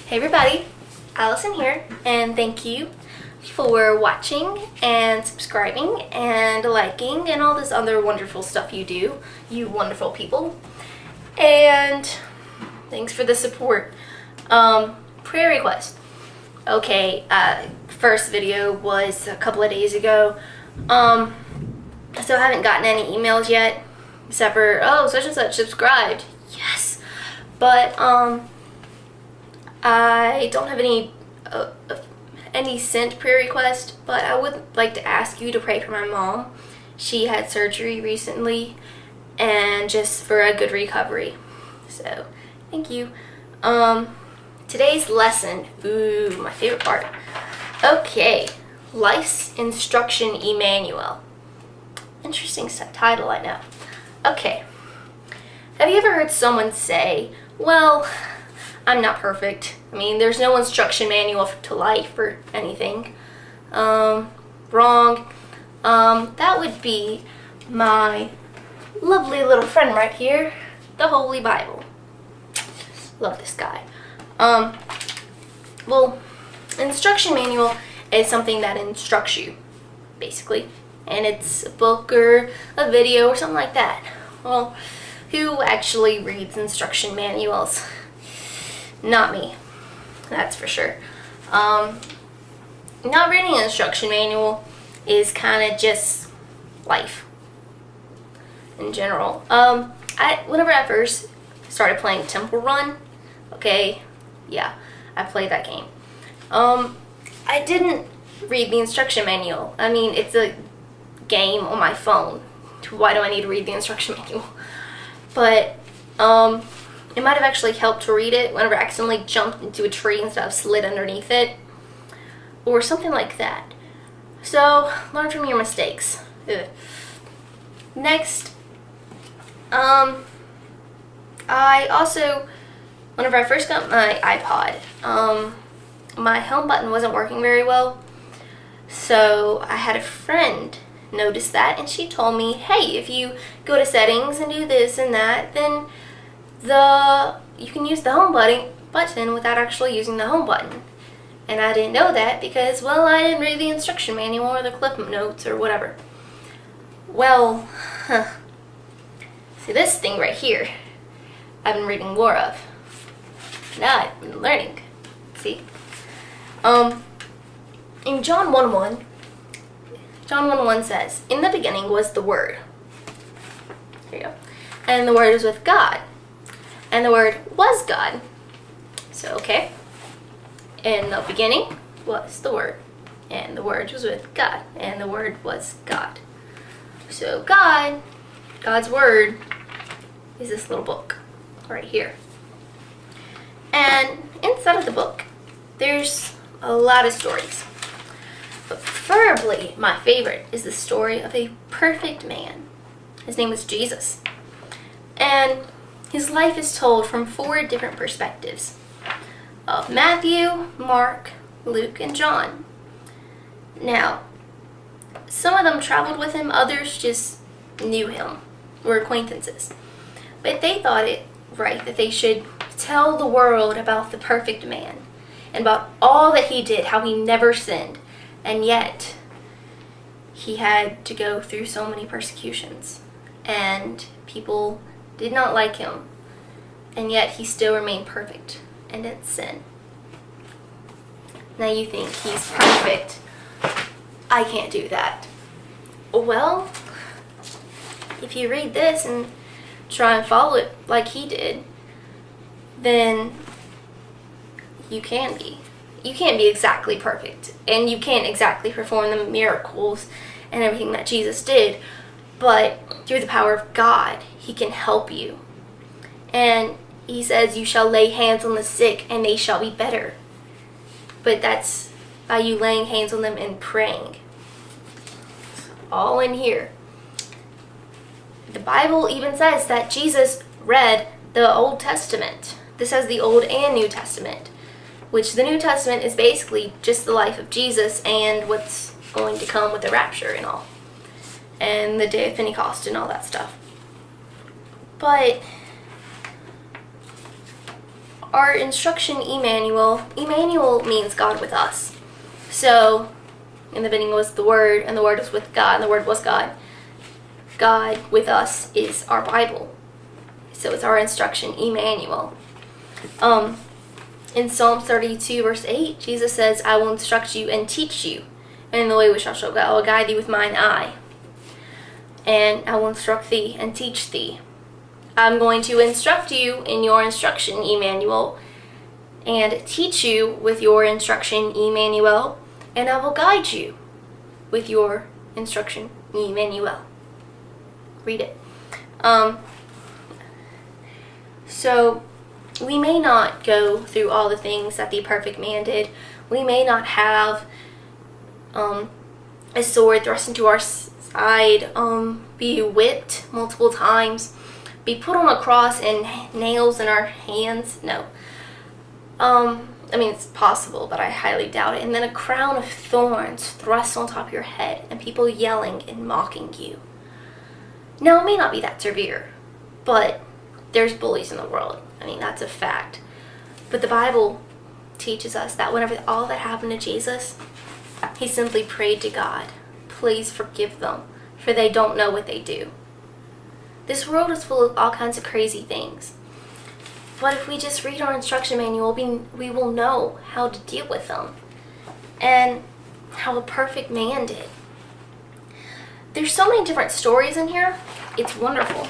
Hey everybody, Allison here, and thank you for watching and subscribing and liking and all this other wonderful stuff you do, you wonderful people. And thanks for the support. Prayer request. Okay, first video was a couple of days ago. I still haven't gotten any emails yet, except for, oh, such and such subscribed. Yes. But, I don't have any sent prayer request, but I would like to ask you to pray for my mom. She had surgery recently, and just for a good recovery. So, thank you. Today's lesson, ooh, my favorite part. Okay, Life's Instruction, Emanuel. Interesting title, I know. Okay, have you ever heard someone say, well, I'm not perfect. I mean, there's no instruction manual to life or anything. Wrong. That would be my lovely little friend right here, the Holy Bible. Love this guy. Well, instruction manual is something that instructs you, basically. And it's a book or a video or something like that. Well, who actually reads instruction manuals? Not me, that's for sure. Not reading an instruction manual is kind of just life in general. Whenever I first started playing Temple Run, okay, yeah, I played that game. I didn't read the instruction manual. I mean, it's a game on my phone. Why do I need to read the instruction manual? But, it might have actually helped to read it whenever I accidentally jumped into a tree instead of slid underneath it. Or something like that. So, learn from your mistakes. Ugh. Next, I also, whenever I first got my iPod, my home button wasn't working very well. So, I had a friend notice that, and she told me, hey, if you go to settings and do this and that, then you can use the home button without actually using the home button. And I didn't know that because, well, I didn't read the instruction manual or the clip notes or whatever. Well, see this thing right here, I've been reading more of. Now I've been learning. See? In John 1:1, John 1:1 says, in the beginning was the Word. Here you go. And the Word was with God. And the Word was God. So, okay. In the beginning was the Word. And the Word was with God. And the Word was God. So God's Word is this little book right here. And inside of the book, there's a lot of stories. But preferably, my favorite is the story of a perfect man. His name was Jesus. And his life is told from 4 different perspectives of Matthew, Mark, Luke, and John. Now, some of them traveled with him, others just knew him, were acquaintances. But they thought it right that they should tell the world about the perfect man and about all that he did, how he never sinned, and yet he had to go through so many persecutions, and people did not like him, and yet he still remained perfect and didn't sin. Now you think he's perfect. I can't do that. Well, if you read this and try and follow it like he did, then you can be. You can't be exactly perfect, and you can't exactly perform the miracles and everything that Jesus did, but through the power of God, he can help you. And he says, you shall lay hands on the sick and they shall be better. But that's by you laying hands on them and praying. It's all in here. The Bible even says that Jesus read the Old Testament. This has the Old and New Testament, which the New Testament is basically just the life of Jesus and what's going to come with the rapture and all, and the day of Pentecost and all that stuff. But our instruction, Emanuel means God with us. So, in the beginning was the Word, and the Word was with God, and the Word was God. God with us is our Bible. So it's our instruction, Emanuel. In Psalm 32, verse 8, Jesus says, I will instruct you and teach you, and in the way which thou shalt go, I will guide thee with mine eye. And I will instruct thee and teach thee. I'm going to instruct you in your instruction, Emanuel, and teach you with your instruction, Emanuel, and I will guide you with your instruction, Emanuel. Read it. So we may not go through all the things that the perfect man did. We may not have a sword thrust into our side, be whipped multiple times, be put on a cross and nails in our hands. No. I mean, it's possible, but I highly doubt it. And then a crown of thorns thrust on top of your head and people yelling and mocking you. Now, it may not be that severe, but there's bullies in the world. I mean, that's a fact. But the Bible teaches us that whenever all that happened to Jesus, he simply prayed to God, please forgive them, for they don't know what they do. This world is full of all kinds of crazy things. But if we just read our instruction manual, we will know how to deal with them and how a perfect man did. There's so many different stories in here. It's wonderful.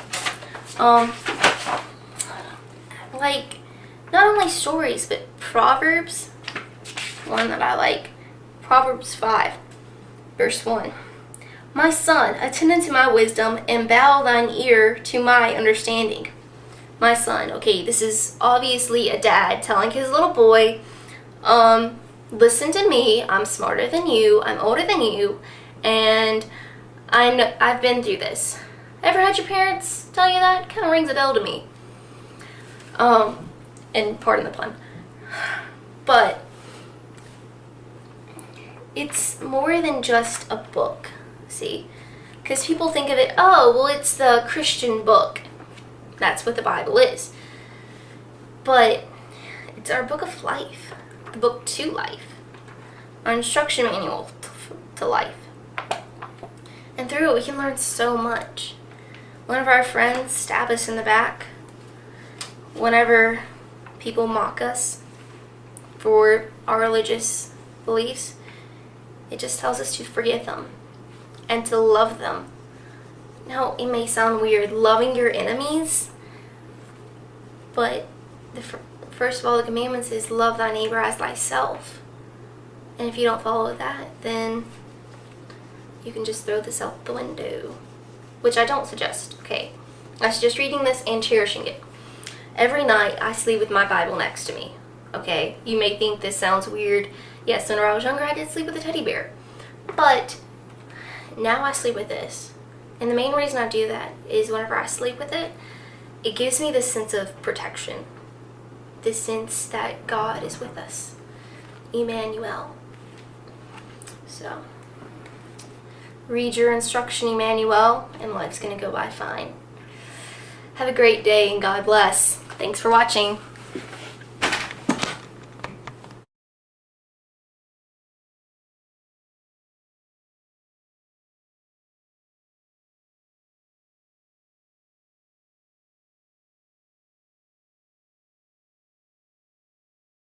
Like, not only stories, but Proverbs. One that I like. Proverbs 5, verse 1. My son, attend unto my wisdom, and bow thine ear to my understanding. My son. Okay, this is obviously a dad telling his little boy, listen to me, I'm smarter than you, I'm older than you, and I've been through this. Ever had your parents tell you that? Kind of rings a bell to me. And pardon the pun. But it's more than just a book, see? Because people think of it, oh, well, it's the Christian book. That's what the Bible is. But it's our book of life, the book to life, our instruction manual to life. And through it, we can learn so much. One of our friends stab us in the back. Whenever people mock us for our religious beliefs, it just tells us to forgive them and to love them. Now, it may sound weird, loving your enemies, but first of all, the commandments is love thy neighbor as thyself. And if you don't follow that, then you can just throw this out the window, which I don't suggest, okay? I suggest reading this and cherishing it. Every night, I sleep with my Bible next to me, okay? You may think this sounds weird. Yes, when I was younger, I did sleep with a teddy bear. But now I sleep with this. And the main reason I do that is whenever I sleep with it, it gives me this sense of protection. This sense that God is with us. Emanuel. So, read your instruction, Emanuel, and life's going to go by fine. Have a great day and God bless. Thanks for watching.